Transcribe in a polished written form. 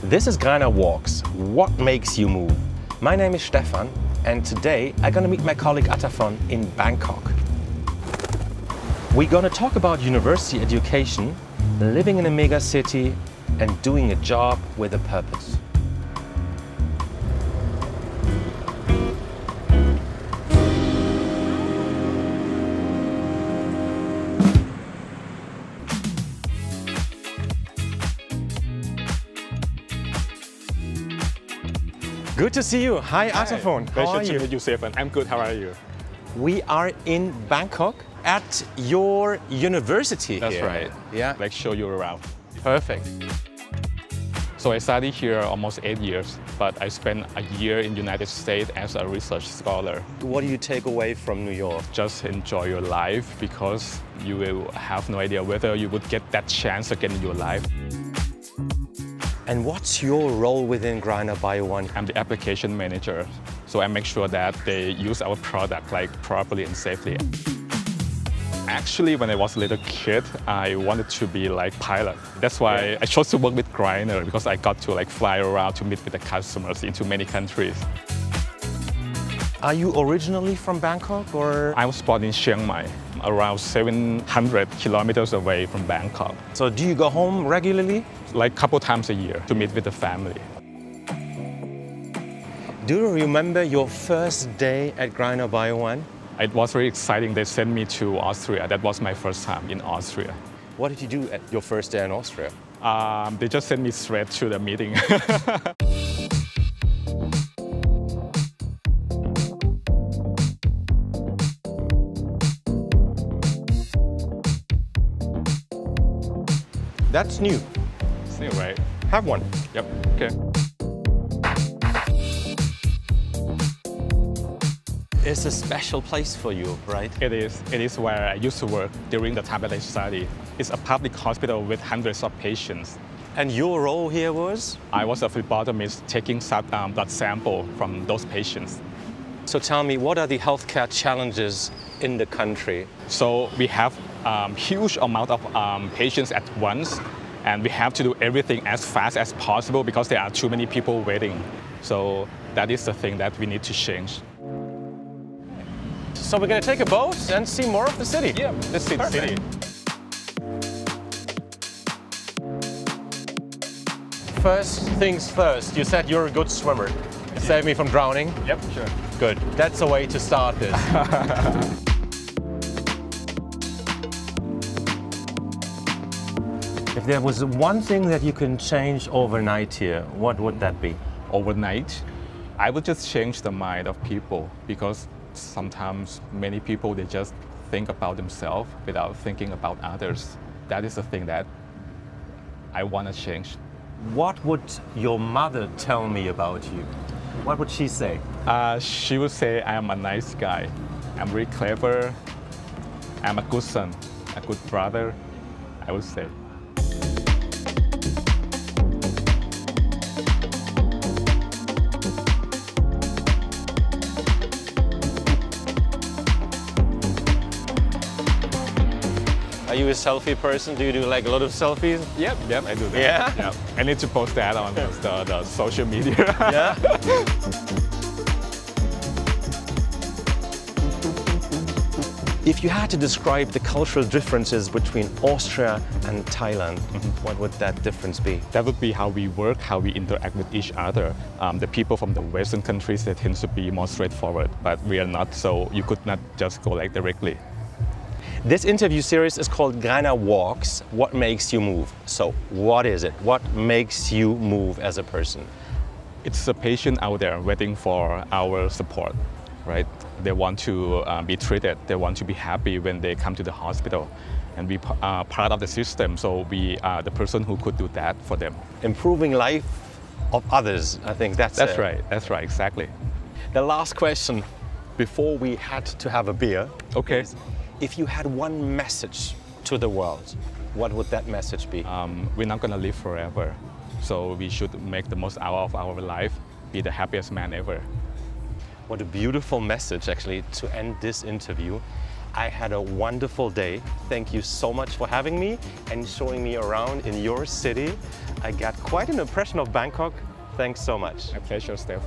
This is Greiner Walks, what makes you move? My name is Stefan, and today I'm gonna meet my colleague Attaphon in Bangkok. We're gonna talk about university education, living in a mega city, and doing a job with a purpose. Good to see you. Hi, Attaphon. How are Pleasure you? to meet you, Stefan. I'm good. How are you? We are in Bangkok at your university. That's here. right. Yeah. Like show you around. Perfect. So I studied here almost 8 years, but I spent a year in the United States as a research scholar. What do you take away from New York? Just enjoy your life because you will have no idea whether you would get that chance again in your life. And what's your role within Greiner Bio-One? I'm the application manager, so I make sure that they use our product like properly and safely. Actually, when I was a little kid, I wanted to be like pilot. That's why I chose to work with Greiner because I got to like fly around to meet with the customers into many countries. Are you originally from Bangkok or? I was born in Chiang Mai, around 700 kilometers away from Bangkok. So do you go home regularly? Like a couple times a year to meet with the family. Do you remember your first day at Greiner Bio-One? It was very exciting. They sent me to Austria. That was my first time in Austria. What did you do at your first day in Austria? They just sent me straight to the meeting. That's new. It's new, right? Have one. Yep. Okay. It's a special place for you, right? It is. It is where I used to work during the time that I studied. It's a public hospital with hundreds of patients. And your role here was? I was a phlebotomist taking blood sample from those patients. So tell me, what are the healthcare challenges in the country? So we have huge amount of patients at once, and we have to do everything as fast as possible because there are too many people waiting. So that is the thing that we need to change. So we're going to take a boat and see more of the city. Yeah, let's see the city. First things first, you said you're a good swimmer. Save me from drowning. Yep, sure. Good. That's the way to start this. If there was one thing that you can change overnight here, what would that be? Overnight, I would just change the mind of people because sometimes many people, they just think about themselves without thinking about others. That is the thing that I want to change. What would your mother tell me about you? What would she say? She would say I am a nice guy. I'm very clever. I'm a good son, a good brother, I would say. Are you a selfie person? Do you do like a lot of selfies? Yep, I do that. Yeah? Yep. I need to post that on the social media. Yeah? If you had to describe the cultural differences between Austria and Thailand, what would that difference be? That would be how we work, how we interact with each other. The people from the Western countries, they tend to be more straightforward, but we are not, so you could not just go like directly. This interview series is called Greiner Walks, what makes you move? So what is it? What makes you move as a person? It's a patient out there waiting for our support, right? They want to be treated. They want to be happy when they come to the hospital. And we are part of the system, so we are the person who could do that for them. Improving life of others, I think that's it. Right, exactly. The last question before we had to have a beer. Okay. If you had one message to the world, what would that message be? We're not going to live forever, so we should make the most out of our life, be the happiest man ever. What a beautiful message, actually, to end this interview. I had a wonderful day. Thank you so much for having me and showing me around in your city. I got quite an impression of Bangkok. Thanks so much. My pleasure, Steph.